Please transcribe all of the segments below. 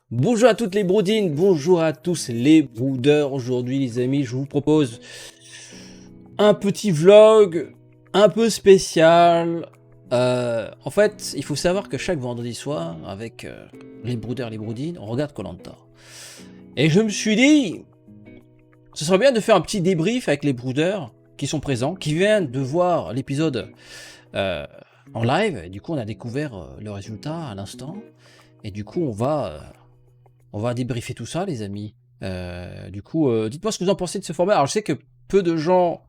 Bonjour à toutes les broudines, bonjour à tous les broudeurs. Aujourd'hui les amis, je vous propose un petit vlog un peu spécial. En fait, il faut savoir que chaque vendredi soir, avec les broudeurs, les broudines, on regarde koh. Et je me suis dit, ce serait bien de faire un petit débrief avec les broudeurs qui sont présents, qui viennent de voir l'épisode euh, en live. Et du coup, on a découvert le résultat à l'instant. Et du coup, on va débriefer tout ça, les amis. Dites-moi ce que vous en pensez de ce format. Alors, je sais que peu de gens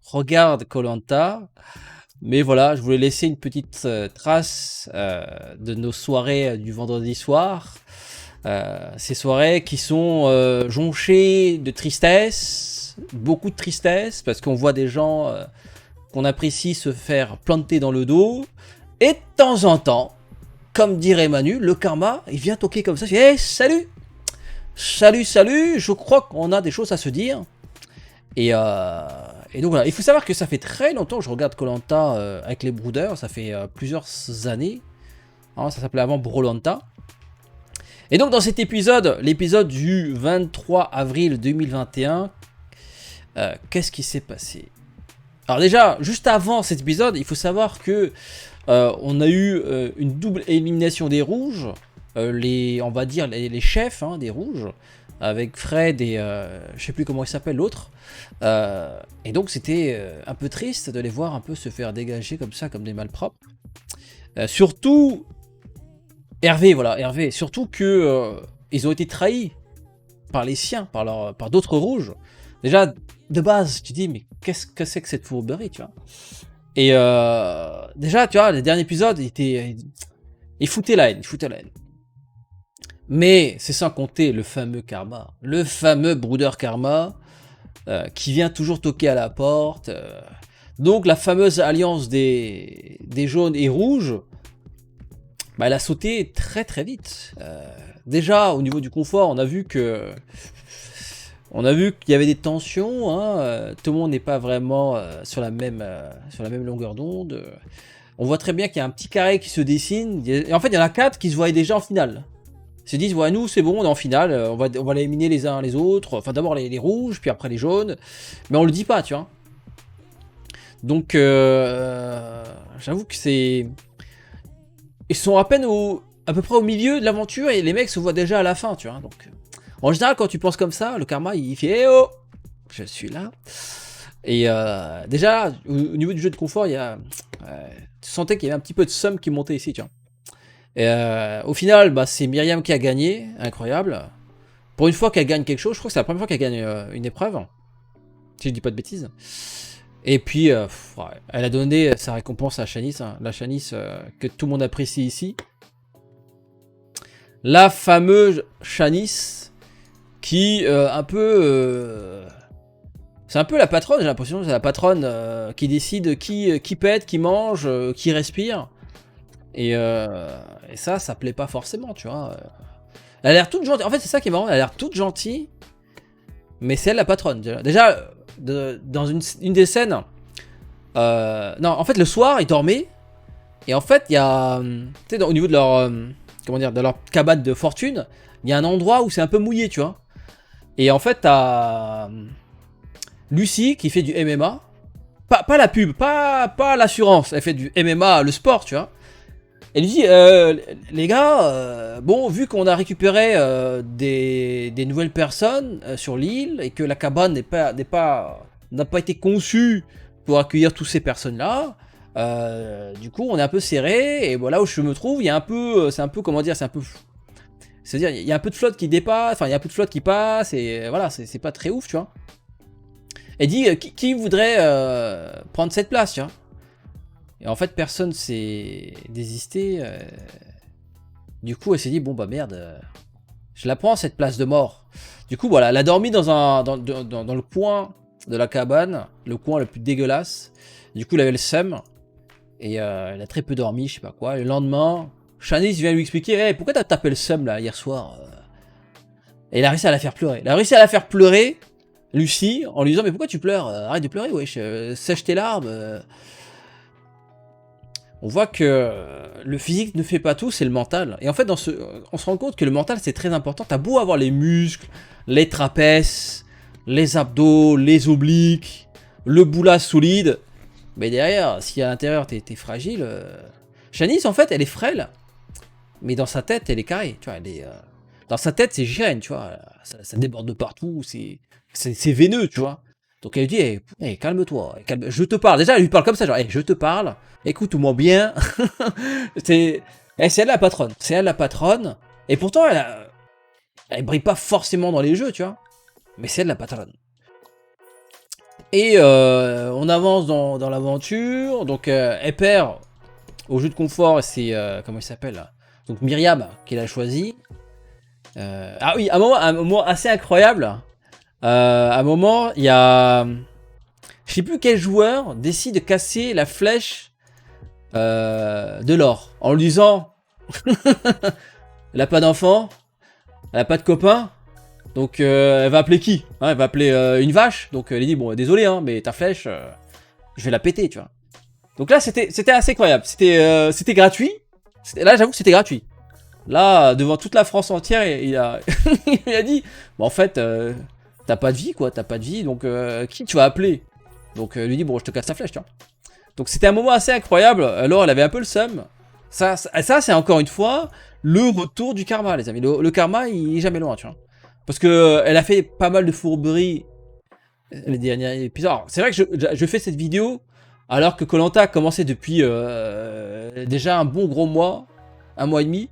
regardent koh, mais voilà, je voulais laisser une petite trace de nos soirées du vendredi soir. Ces soirées qui sont jonchées de tristesse, beaucoup de tristesse, parce qu'on voit des gens qu'on apprécie se faire planter dans le dos. Et de temps en temps, comme dirait Manu, le karma, il vient toquer comme ça. Il fait hey, salut! Salut, salut, je crois qu'on a des choses à se dire. Et donc voilà, il faut savoir que ça fait très longtemps que je regarde koh avec les brooders, ça fait plusieurs années. Hein, ça s'appelait avant Brolanta. Et donc dans cet épisode, l'épisode du 23 avril 2021, qu'est-ce qui s'est passé? Alors déjà, juste avant cet épisode, il faut savoir que on a eu une double élimination des rouges, on va dire les chefs des rouges, avec Fred et je sais plus comment il s'appelle l'autre. Et donc c'était un peu triste de les voir un peu se faire dégager comme ça, comme des malpropres. Surtout Hervé, voilà, Hervé. Surtout que ils ont été trahis par les siens, par d'autres rouges. Déjà, de base, tu dis, mais qu'est-ce que c'est que cette fourberie, tu vois? Et déjà, tu vois, le dernier épisode, il foutait la haine, il foutait la haine. Mais c'est sans compter le fameux karma, le fameux broodeur karma qui vient toujours toquer à la porte. Donc la fameuse alliance des jaunes et rouges, bah, elle a sauté très très vite. Déjà au niveau du confort, on a vu qu'il y avait des tensions. Hein, tout le monde n'est pas vraiment sur la même longueur d'onde. On voit très bien qu'il y a un petit carré qui se dessine. Et en fait, il y en a 4 qui se voyaient déjà en finale. Ils se disent, ouais, nous, c'est bon, on est en finale, on va l'éliminer les uns les autres. Enfin, d'abord les rouges, puis après les jaunes. Mais on le dit pas, tu vois. Donc, j'avoue que c'est... Ils sont à peine à peu près au milieu de l'aventure et les mecs se voient déjà à la fin, tu vois. Donc, en général, quand tu penses comme ça, le karma, il fait, eh oh, je suis là. Et déjà, au niveau du jeu de confort, tu sentais qu'il y avait un petit peu de somme qui montait ici, tu vois. Et au final, bah, c'est Myriam qui a gagné, incroyable. Pour une fois qu'elle gagne quelque chose, je crois que c'est la première fois qu'elle gagne une épreuve, si je dis pas de bêtises. Et puis, ouais, elle a donné sa récompense à Shanice, hein, la Shanice que tout le monde apprécie ici. La fameuse Shanice qui, un peu... c'est un peu la patronne, j'ai l'impression, c'est la patronne qui décide qui pète, qui mange, qui respire. Et ça plaît pas forcément, tu vois. Elle a l'air toute gentille. En fait, c'est ça qui est marrant, elle a l'air toute gentille, mais c'est elle la patronne. Déjà, dans une des scènes, non, en fait, le soir, ils dormaient, et en fait, il y a, tu sais, au niveau de leur, comment dire, de leur cabane de fortune, il y a un endroit où c'est un peu mouillé, tu vois. Et en fait, t'as Lucie qui fait du MMA, pas la pub, pas l'assurance, elle fait du MMA, le sport, tu vois. Elle lui dit, les gars, bon, vu qu'on a récupéré des nouvelles personnes sur l'île et que la cabane n'a pas été conçue pour accueillir toutes ces personnes-là, du coup, on est un peu serré. Et voilà où je me trouve, il y a un peu, c'est un peu, comment dire, c'est-à-dire, il y a un peu de flotte qui dépasse, enfin, il y a un peu de flotte qui passe, et voilà, c'est pas très ouf, tu vois. Elle dit, qui voudrait prendre cette place, tu vois. Et en fait, personne s'est désisté. Du coup, elle s'est dit, bon bah merde, je la prends cette place de mort. Du coup, voilà, elle a dormi dans le coin de la cabane, le coin le plus dégueulasse. Du coup, elle avait le seum. Et elle a très peu dormi, je sais pas quoi. Le lendemain, Shanice vient lui expliquer, hey, pourquoi t'as tapé le seum là hier soir? Et il a réussi à la faire pleurer. Il a réussi à la faire pleurer, Lucie, en lui disant, mais pourquoi tu pleures? Arrête de pleurer, wesh, sèche tes larmes. on voit que le physique ne fait pas tout, c'est le mental. Et en fait, on se rend compte que le mental, c'est très important. T'as beau avoir les muscles, les trapèzes, les abdos, les obliques, le boulot solide, mais derrière, si à l'intérieur, t'es fragile... Shanice, en fait, elle est frêle, mais dans sa tête, elle est carrée. Tu vois, dans sa tête, c'est gyrène, tu vois. Ça déborde de partout, c'est veineux, tu vois. Donc elle lui dit, hey, calme-toi, je te parle. Déjà, elle lui parle comme ça, genre, hey, je te parle, écoute-moi bien. c'est elle la patronne. C'est elle la patronne. Et pourtant, elle brille pas forcément dans les jeux, tu vois. Mais c'est elle la patronne. Et on avance dans l'aventure. Donc elle perd au jeu de confort. C'est, comment il s'appelle là, donc Myriam, qu'elle a choisi. Ah oui, un moment assez incroyable. À un moment, il y a... Je sais plus quel joueur décide de casser la flèche de l'or. En lui disant... Elle a pas d'enfant. Elle a pas de copain. Donc elle va appeler qui, hein? Elle va appeler une vache. Donc elle dit, bon, désolé, hein, mais ta flèche, je vais la péter, tu vois. Donc là, c'était assez incroyable. C'était gratuit. Là, j'avoue que c'était gratuit. Là, devant toute la France entière, il a, il a dit, bon, en fait, t'as pas de vie, quoi, t'as pas de vie, donc qui tu vas appeler? Donc lui dit, bon, je te casse ta flèche, tu vois. Donc c'était un moment assez incroyable. Alors, elle avait un peu le seum. Ça c'est encore une fois le retour du karma, les amis. Le karma, il est jamais loin, tu vois. Parce que elle a fait pas mal de fourberies les derniers épisodes. C'est vrai que je fais cette vidéo alors que koh Lanta a commencé depuis déjà un bon gros mois, un mois et demi.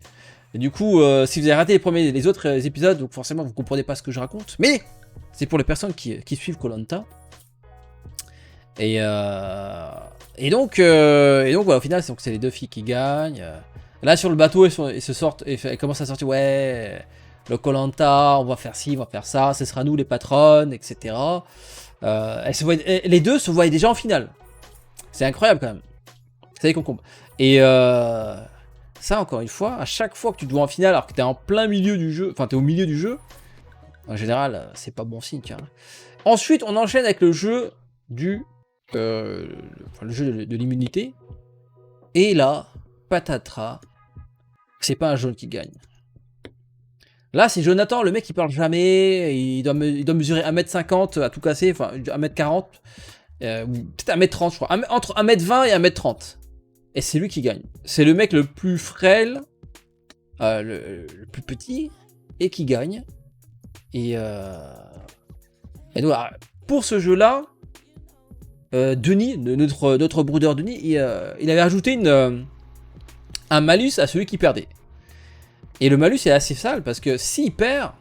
Et du coup, si vous avez raté les autres épisodes, donc forcément vous comprenez pas ce que je raconte. Mais c'est pour les personnes qui suivent koh Lanta. Et donc voilà, au final, c'est les deux filles qui gagnent. Là sur le bateau, elles se sortent et elles commencent à sortir, ouais, le koh Lanta, on va faire ci, on va faire ça, ce sera nous les patronnes, etc. Les deux se voient déjà en finale. C'est incroyable quand même. C'est des concombres. Et ça, encore une fois, à chaque fois que tu te vois en finale alors que t'es en plein milieu du jeu, enfin t'es au milieu du jeu, en général, c'est pas bon signe, tu vois. Ensuite, on enchaîne avec le jeu le jeu de l'immunité. Et là, patatras, c'est pas un jaune qui gagne. Là, c'est Jonathan, le mec, il parle jamais, il doit mesurer 1m50 à tout casser, enfin 1m40, peut-être 1m30, je crois, entre 1m20 et 1m30. Et c'est lui qui gagne. C'est le mec le plus frêle, le plus petit, et qui gagne. Et donc, pour ce jeu-là, Denis, notre broodeur Denis, il avait ajouté un malus à celui qui perdait. Et le malus est assez sale parce que s'il perd,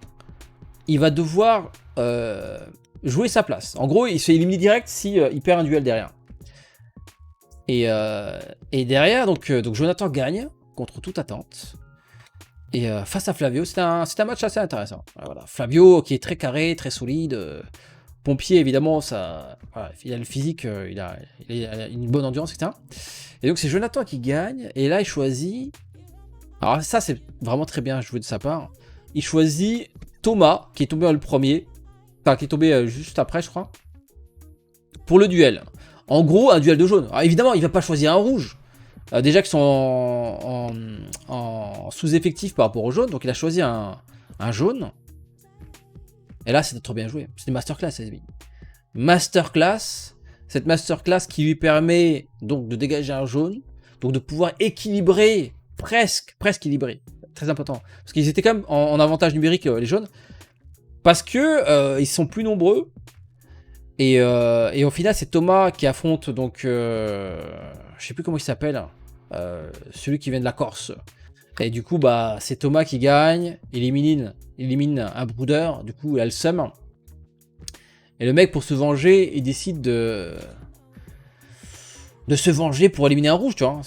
il va devoir jouer sa place. En gros, il se fait éliminer direct si il perd un duel derrière. Et derrière, donc Jonathan gagne contre toute attente. Et face à Flavio, c'est un match assez intéressant. Voilà. Flavio qui est très carré, très solide. Pompier, évidemment, voilà, il a le physique, il a une bonne endurance, etc. Et donc c'est Jonathan qui gagne. Et là, il choisit... Alors ça, c'est vraiment très bien joué de sa part. Il choisit Thomas, qui est tombé le premier. Enfin, qui est tombé juste après, je crois. Pour le duel. En gros, un duel de jaune. Alors évidemment, il va pas choisir un rouge. Déjà qu'ils sont en sous-effectif par rapport au jaune. Donc il a choisi un jaune. Et là, c'était trop bien joué. C'est une masterclass, les amis. Masterclass. Cette masterclass qui lui permet donc de dégager un jaune. Donc de pouvoir équilibrer, presque équilibrer. Très important. Parce qu'ils étaient quand même en avantage numérique, les jaunes. Parce que ils sont plus nombreux. Et au final, c'est Thomas qui affronte donc... je sais plus comment il s'appelle. Celui qui vient de la Corse. Et du coup, bah, c'est Thomas qui gagne. Il élimine un broodeur. Du coup, il a le seum. Et le mec, pour se venger, il décide de se venger pour éliminer un rouge, tu vois.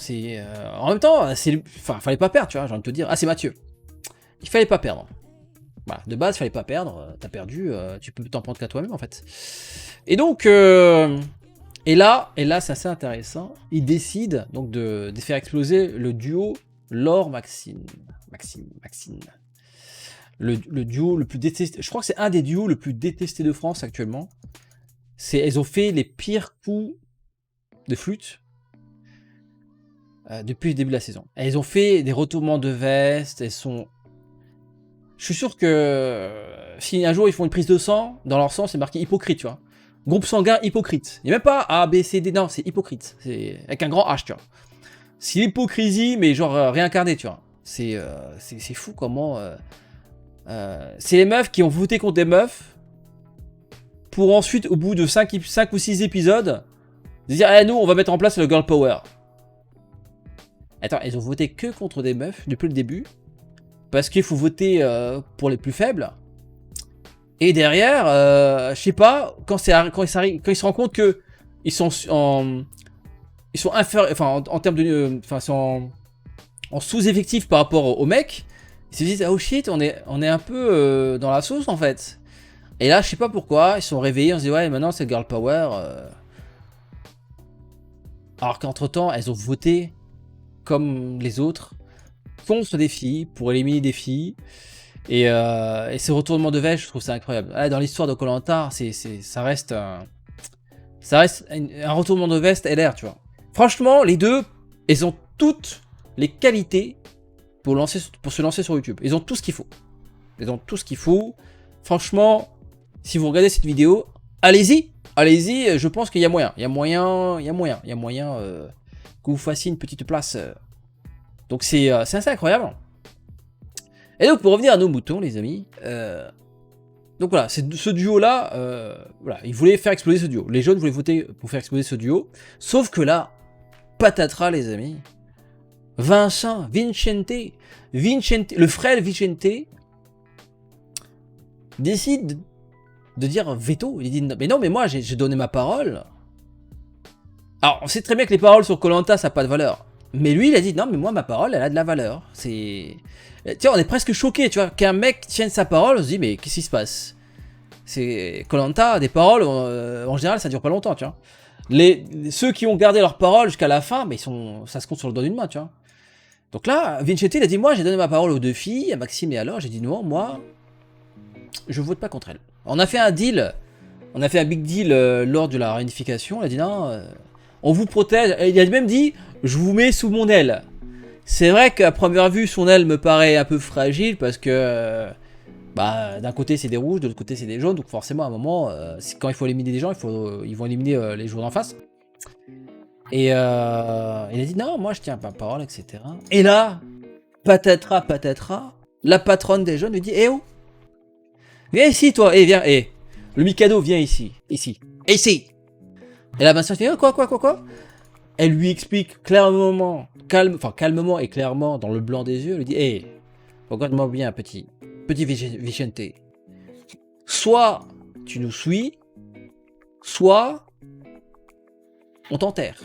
En même temps, fallait pas perdre, tu vois. J'ai envie de te dire. Ah, c'est Mathieu. Il fallait pas perdre. Voilà, de base, il fallait pas perdre. T'as perdu, tu peux t'en prendre qu'à toi-même, en fait. Et donc, et là, c'est assez intéressant. Il décide donc de faire exploser le duo Laure-Maxine. Maxine. Le duo le plus détesté. Je crois que c'est un des duos le plus détesté de France actuellement. Elles ont fait les pires coups de flûte. depuis le début de la saison. Elles ont fait des retournements de veste, elles sont... Je suis sûr que si un jour ils font une prise de sang, dans leur sang c'est marqué hypocrite, tu vois. Groupe sanguin hypocrite. Il n'y a même pas A, B, C, D, non, c'est hypocrite. C'est avec un grand H, tu vois. C'est l'hypocrisie, mais genre réincarné, tu vois. C'est fou comment... c'est les meufs qui ont voté contre des meufs pour ensuite, au bout de 5 ou 6 épisodes, dire eh, nous, on va mettre en place le girl power. Attends, ils ont voté que contre des meufs depuis le début. Parce qu'il faut voter pour les plus faibles. Et derrière, je sais pas, quand ils se rendent compte que ils sont inférieurs, enfin en termes de, enfin sont en sous-effectif par rapport aux mecs, ils se disent oh shit, on est un peu dans la sauce en fait. Et là, je sais pas pourquoi, ils sont réveillés, on se dit ouais, maintenant c'est girl power. Alors qu'entre temps, elles ont voté comme les autres contre des filles pour éliminer des filles. Et ces retournements de veste, je trouve ça incroyable. Là, dans l'histoire de Koh Lanta, ça reste un retournement de veste LR, tu vois. Franchement, les deux, ils ont toutes les qualités pour se lancer sur YouTube. Ils ont tout ce qu'il faut. Ils ont tout ce qu'il faut. Franchement, si vous regardez cette vidéo, allez-y. Allez-y, je pense qu'il y a moyen. Il y a moyen que vous fassiez une petite place. Donc c'est assez incroyable. Et donc pour revenir à nos moutons les amis, donc voilà, ce duo là, voilà, ils voulaient faire exploser ce duo. Les jeunes voulaient voter pour faire exploser ce duo. Sauf que là, patatras les amis, Vincent, Vincente, le frère Vicente, décide de dire veto. Il dit mais non mais moi j'ai donné ma parole. Alors on sait très bien que les paroles sur Koh Lanta ça n'a pas de valeur. Mais lui il a dit non mais moi ma parole elle a de la valeur. C'est... Tiens, on est presque choqué, tu vois, qu'un mec tienne sa parole, on se dit, mais qu'est-ce qui se passe? C'est Koh Lanta, des paroles, en général, ça dure pas longtemps, tu vois. Ceux qui ont gardé leur parole jusqu'à la fin, mais ça se compte sur le doigt d'une main, tu vois. Donc là, Vincente, il a dit, moi, j'ai donné ma parole aux deux filles, à Maxime et à Laure, j'ai dit, non, moi, je vote pas contre elles. On a fait un deal, on a fait un big deal lors de la réunification, il a dit, non, on vous protège, et il a même dit, je vous mets sous mon aile. C'est vrai qu'à première vue, son aile me paraît un peu fragile parce que bah, d'un côté c'est des rouges, de l'autre côté c'est des jaunes, donc forcément à un moment, quand il faut éliminer des gens, ils vont éliminer les joueurs d'en face. Et il a dit non, moi je tiens pas parole, etc. Et là, patatras, la patronne des jeunes lui dit eh oh, viens ici toi, viens, le Mikado viens ici. Et là Vincent dit oh, quoi. Elle lui explique calmement et clairement, dans le blanc des yeux, elle lui dit hey, regarde-moi bien, petit Vicente. Soit tu nous suis, soit on t'enterre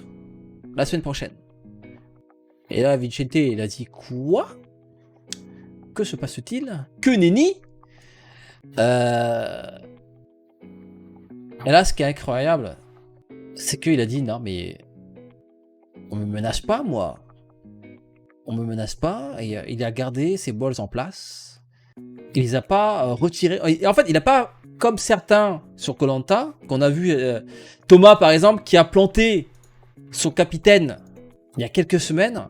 la semaine prochaine. Et là, Vicente, il a dit quoi? Que se passe-t-il? Que nenni? Et là, ce qui est incroyable, c'est qu'il a dit non, mais. On me menace pas, moi. On me menace pas. Et il a gardé ses balls en place. Il les a pas retirés. En fait, il a pas, comme certains sur Koh Lanta, qu'on a vu Thomas par exemple, qui a planté son capitaine il y a quelques semaines.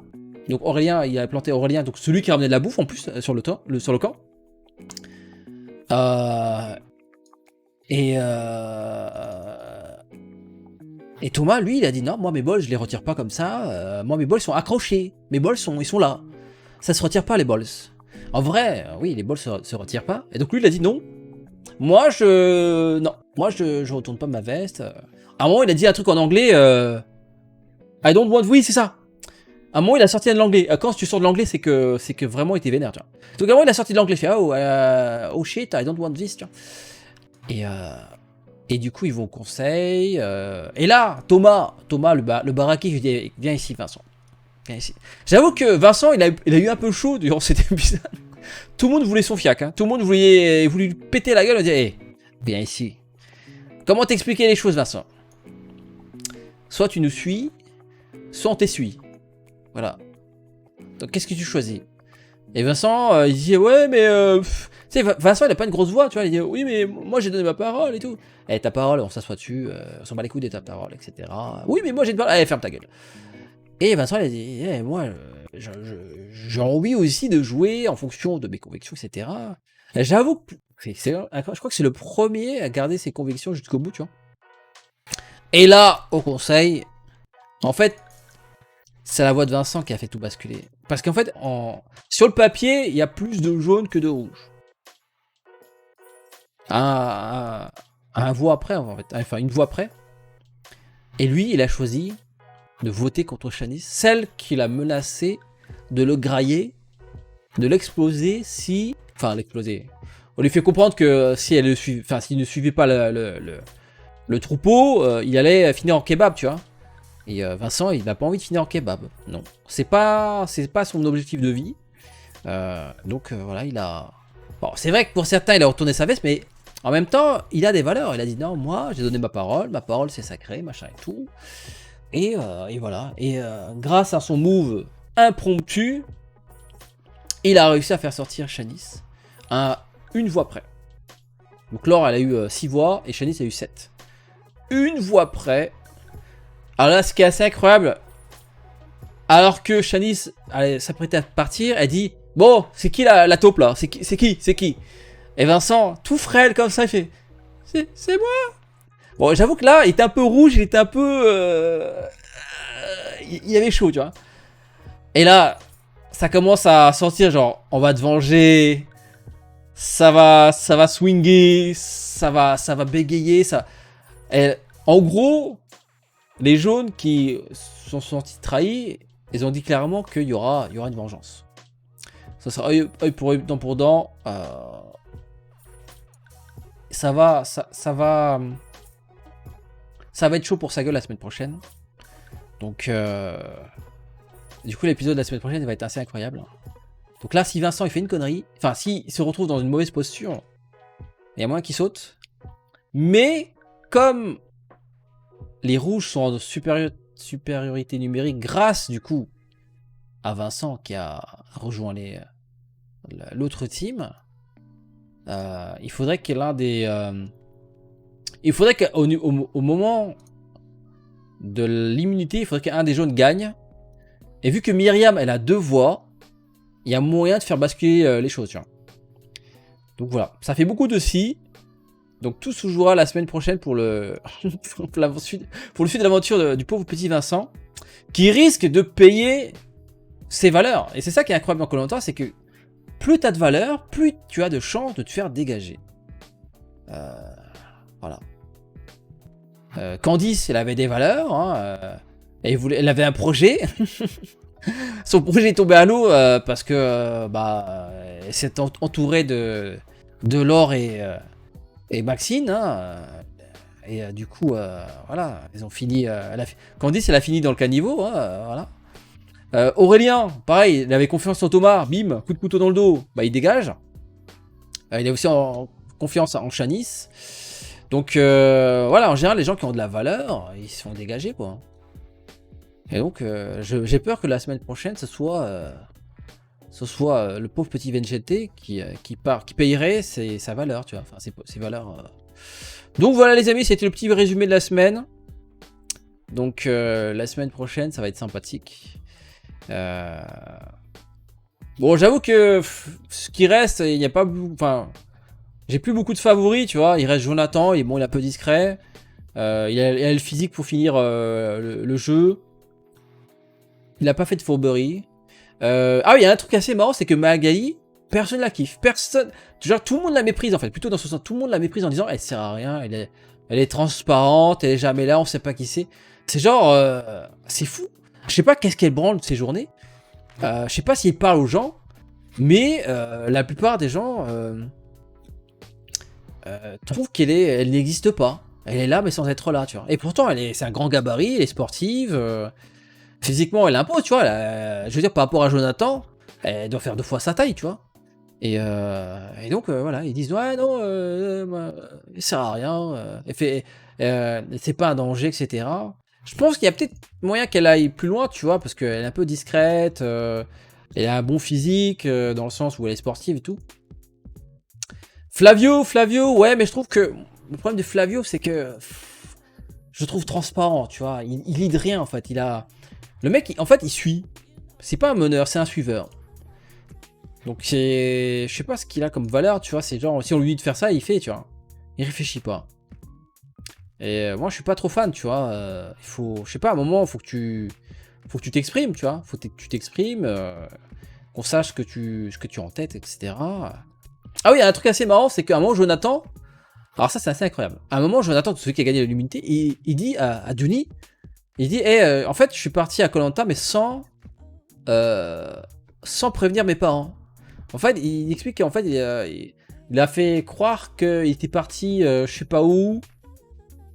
Donc Aurélien, il a planté Aurélien, donc celui qui a ramené de la bouffe en plus sur le camp. Et Thomas, lui, il a dit non, moi mes balls, je les retire pas comme ça. Moi mes balls sont accrochés. Mes balls ils sont là. Ça se retire pas les balls. En vrai, oui, les balls se retirent pas. Et donc lui, il a dit non. Moi, je retourne pas ma veste. À un moment, il a dit un truc en anglais. I don't want. Oui, c'est ça. À un moment, il a sorti de l'anglais. Quand tu sors de l'anglais, c'est que vraiment, il était vénère, tu vois. Donc à un moment, il a sorti de l'anglais. Il fait oh shit, I don't want this, tu vois. Et du coup, ils vont au conseil. Et là, Thomas le baraquis, je lui dis viens ici, Vincent. Viens ici. J'avoue que Vincent, il a eu un peu chaud durant cet épisode. Tout le monde voulait son fiac. Hein. Tout le monde voulait lui péter la gueule. On dit hey, viens ici. Comment t'expliquer les choses, Vincent? Soit tu nous suis, soit on t'essuie. Voilà. Donc, qu'est-ce que tu choisis? Et Vincent, il dit ouais, mais. Tu sais, Vincent, il a pas une grosse voix, tu vois. Il dit oui, mais moi j'ai donné ma parole et tout. Eh, ta parole, on s'assoit dessus, on s'en bat les couilles de ta parole, etc. Oui, mais moi j'ai une parole. Allez, ferme ta gueule. Et Vincent, il a dit, moi, j'ai envie aussi de jouer en fonction de mes convictions, etc. Et j'avoue que je crois que c'est le premier à garder ses convictions jusqu'au bout, tu vois. Et là, au conseil, en fait, c'est la voix de Vincent qui a fait tout basculer. Parce qu'en fait, sur le papier, il y a plus de jaune que de rouge. Un voix après, en fait. Enfin, une voix après. Et lui, il a choisi de voter contre Shanice, celle qui l'a menacé de le grailler, de l'exploser si... Enfin, l'exploser. On lui fait comprendre que si elle s'il ne suivait pas le troupeau, il allait finir en kebab, tu vois. Et Vincent, il n'a pas envie de finir en kebab. Non. C'est pas son objectif de vie. Donc voilà, il a... Bon, c'est vrai que pour certains, il a retourné sa veste, mais en même temps, il a des valeurs. Il a dit non, moi, j'ai donné ma parole c'est sacré, machin et tout. Et voilà. Et grâce à son move impromptu, il a réussi à faire sortir Shanice à une voix près. Donc Laure, elle a eu 6 voix et Shanice a eu 7. Une voix près. Alors là, ce qui est assez incroyable, alors que Shanice s'apprêtait à partir, elle dit bon, c'est qui la taupe là? C'est qui? Et Vincent, tout frêle comme ça, il fait c'est moi. Bon, j'avoue que là, il était un peu rouge, il était un peu... il avait chaud, tu vois. Et là, ça commence à sentir genre, on va te venger, ça va swinguer, ça va bégayer, ça... Et, en gros, les jaunes qui sont sentis trahis, ils ont dit clairement qu'il y aura une vengeance. Ça sera œil pour œil, dent pour dent. Ça va être chaud pour sa gueule la semaine prochaine. Donc, du coup, l'épisode de la semaine prochaine va être assez incroyable. Donc là, si Vincent il fait une connerie, enfin, s'il se retrouve dans une mauvaise posture, il y a moyen qu'il saute. Mais, comme les rouges sont en supériorité numérique grâce, du coup, à Vincent qui a rejoint l'autre team, il faudrait que l'un des... il faudrait qu'au moment de l'immunité, il faudrait qu'un des jaunes gagne. Et vu que Myriam, elle a 2 voix, il y a moyen de faire basculer les choses, tu vois. Donc voilà, ça fait beaucoup de si. Donc tout se jouera la semaine prochaine pour le suite de l'aventure du pauvre petit Vincent, qui risque de payer ses valeurs. Et c'est ça qui est incroyable dans Koh-Lanta, c'est que plus tu as de valeur, plus tu as de chances de te faire dégager. Voilà. Candice, elle avait des valeurs, hein, elle avait un projet. Son projet est tombé à l'eau parce que elle s'est entourée de Laure et Maxine. Hein, et du coup, voilà, ils ont fini. Candice, elle a fini dans le caniveau. Hein, voilà. Aurélien, pareil, il avait confiance en Thomas. Bim, coup de couteau dans le dos. Bah, il dégage. Il a aussi confiance en Shanice. Donc, voilà, en général, les gens qui ont de la valeur, ils se font dégager, quoi. Et donc, j'ai peur que la semaine prochaine, ce soit le pauvre petit Vincente qui payerait sa valeur, tu vois. Enfin, ses valeurs. Donc voilà, les amis, c'était le petit résumé de la semaine. Donc, la semaine prochaine, ça va être sympathique. Bon, j'avoue que ce qui reste, il n'y a pas... Enfin, j'ai plus beaucoup de favoris, tu vois. Il reste Jonathan, il est un peu discret. Il a le physique pour finir le jeu. Il n'a pas fait de fourberie. Ah oui, il y a un truc assez marrant, c'est que Magali, personne la kiffe. Genre, tout le monde la méprise, en fait. Plutôt dans ce sens, tout le monde la méprise en disant elle sert à rien, elle est transparente, elle est jamais là, on sait pas qui c'est. C'est genre... c'est fou. Je sais pas qu'est-ce qu'elle branle de ces journées. Je sais pas s'il parle aux gens. Mais la plupart des gens trouvent elle n'existe pas. Elle est là, mais sans être là, tu vois. Et pourtant, c'est un grand gabarit, elle est sportive. Physiquement, elle impose, tu vois. Je veux dire, par rapport à Jonathan, elle doit faire 2 fois sa taille, tu vois. Et donc, voilà, ils disent ouais, non, elle sert à rien. C'est pas un danger, etc. Je pense qu'il y a peut-être moyen qu'elle aille plus loin, tu vois, parce qu'elle est un peu discrète. Elle a un bon physique, dans le sens où elle est sportive et tout. Flavio, ouais, mais je trouve que le problème de Flavio, c'est que je le trouve transparent, tu vois. Il lead rien, en fait. Le mec, en fait, il suit. C'est pas un meneur, c'est un suiveur. Donc c'est... Je sais pas ce qu'il a comme valeur, tu vois. C'est genre, si on lui dit de faire ça, il fait, tu vois. Il réfléchit pas. Et moi, je suis pas trop fan, tu vois. Il faut... Je sais pas, à un moment, faut que tu t'exprimes, tu vois. Faut que tu t'exprimes, qu'on sache ce que tu as en tête, etc. Ah oui, il y a un truc assez marrant, c'est qu'à un moment, Jonathan... Alors ça, c'est assez incroyable. À un moment, Jonathan, celui qui a gagné l'immunité, il dit à Johnny, il dit, hey, en fait, je suis parti à Koh Lanta, mais sans prévenir mes parents. En fait, il explique qu'en fait, il a fait croire qu'il était parti, je sais pas où,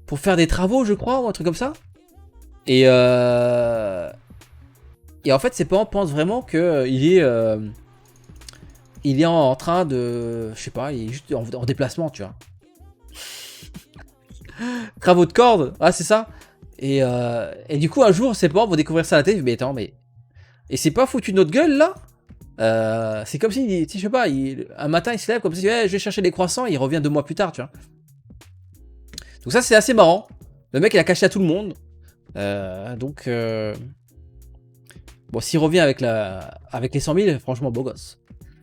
pour faire des travaux, je crois, ou un truc comme ça. Et en fait, ses parents pensent vraiment qu'il est en train de, je sais pas, il est juste en déplacement, tu vois. Travaux de corde, ah c'est ça. Et du coup un jour ses parents vont découvrir ça à la télé, mais attends, mais... Et c'est pas foutu de notre gueule là. C'est comme si, je sais pas, un matin il se lève comme si, hey, je vais chercher des croissants, et il revient 2 mois plus tard, tu vois. Donc ça c'est assez marrant. Le mec il a caché à tout le monde. Donc... Bon, s'il revient avec les 100 000, franchement beau gosse.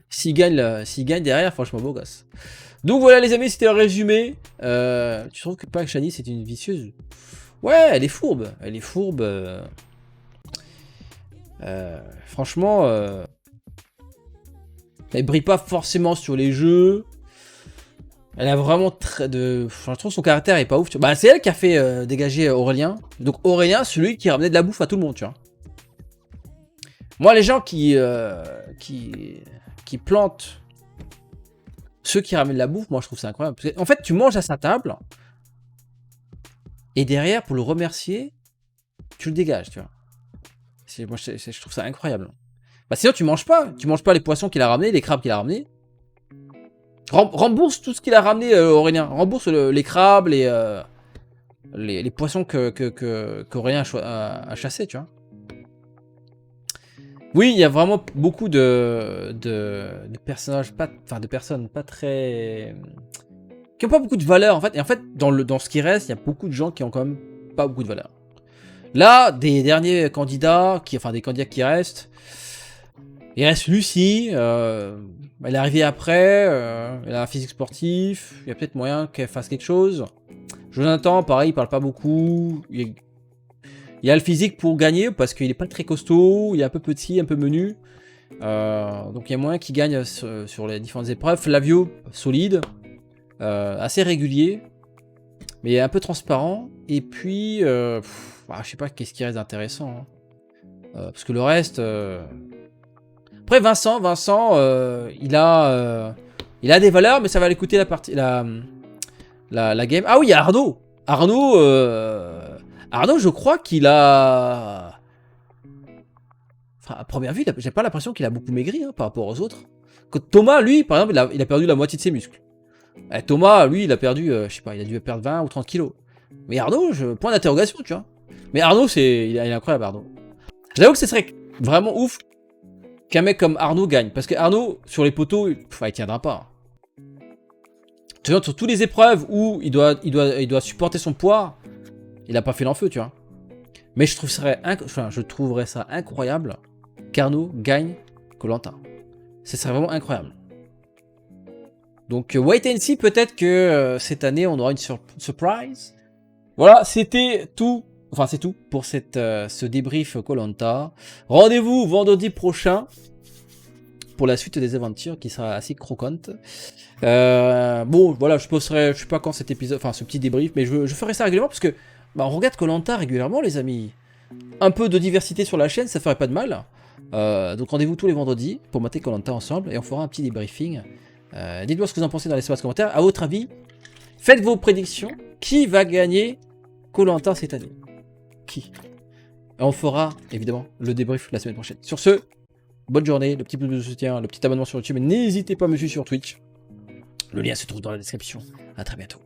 S'il gagne derrière, franchement beau gosse. Donc voilà les amis, c'était un résumé. Tu trouves que pas que Shani c'est une vicieuse? Ouais, elle est fourbe. Elle est fourbe. Franchement, elle brille pas forcément sur les jeux. Elle a vraiment je trouve son caractère est pas ouf. Bah, c'est elle qui a fait dégager Aurélien. Donc Aurélien, celui qui ramenait de la bouffe à tout le monde, tu vois. Moi, les gens qui plantent ceux qui ramènent de la bouffe, moi je trouve ça incroyable. Parce que, en fait, tu manges à sa table et derrière, pour le remercier, tu le dégages, tu vois. Moi, je trouve ça incroyable. Bah sinon, tu manges pas les poissons qu'il a ramenés, les crabes qu'il a ramenés. Rembourse tout ce qu'il a ramené, Aurélien. Rembourse les crabes, les poissons qu'Aurélien a chassés, tu vois. Oui, il y a vraiment beaucoup de personnages, de personnes pas très... qui n'ont pas beaucoup de valeur, en fait. Et en fait, dans ce qui reste, il y a beaucoup de gens qui ont quand même pas beaucoup de valeur. Là, des derniers candidats, des candidats qui restent, il reste Lucie, elle est arrivée après, elle a un physique sportif, il y a peut-être moyen qu'elle fasse quelque chose. Jonathan, pareil, il parle pas beaucoup, il y a le physique pour gagner, parce qu'il est pas très costaud, il est un peu petit, un peu menu. Donc il y a moyen qu'il gagne sur les différentes épreuves. Flavio, solide, assez régulier, mais un peu transparent. Et puis, je sais pas qu'est-ce qui reste d'intéressant. Hein. Parce que le reste... Après Vincent, il a des valeurs, mais ça va aller coûter la game. Ah oui, il y a Arnaud. Arnaud, je crois qu'il a... Enfin, à première vue, j'ai pas l'impression qu'il a beaucoup maigri par rapport aux autres. Que Thomas, lui, par exemple, il a perdu la moitié de ses muscles. Thomas, lui, il a perdu, je sais pas, il a dû perdre 20 ou 30 kilos. Mais Arnaud, point d'interrogation, tu vois. Mais Arnaud, il est incroyable, Arnaud. J'avoue que ce serait vraiment ouf qu'un mec comme Arnaud gagne. Parce que Arnaud, sur les poteaux, il tiendra pas. Tu vois, sur toutes les épreuves où il doit supporter son poids, il a pas fait l'enfeu, tu vois. Mais je trouverais ça incroyable qu'Arnaud gagne Koh Lanta. Ce serait vraiment incroyable. Donc, wait and see, peut-être que cette année, on aura une surprise. Voilà, c'était tout. Enfin, c'est tout pour ce débrief Koh Lanta. Rendez-vous vendredi prochain pour la suite des aventures qui sera assez croquante. Bon, voilà, je posterai, je sais pas quand cet épisode, enfin ce petit débrief, mais je ferai ça régulièrement parce que on regarde Koh Lanta régulièrement, les amis. Un peu de diversité sur la chaîne, ça ferait pas de mal. Donc rendez-vous tous les vendredis pour mater Koh Lanta ensemble et on fera un petit débriefing. Dites-moi ce que vous en pensez dans l'espace commentaire. À votre avis, faites vos prédictions. Qui va gagner Koh Lanta cette année? Qui? Et on fera évidemment le débrief la semaine prochaine. Sur ce, bonne journée, le petit pouce de soutien, le petit abonnement sur YouTube, et n'hésitez pas à me suivre sur Twitch. Le lien se trouve dans la description. À très bientôt.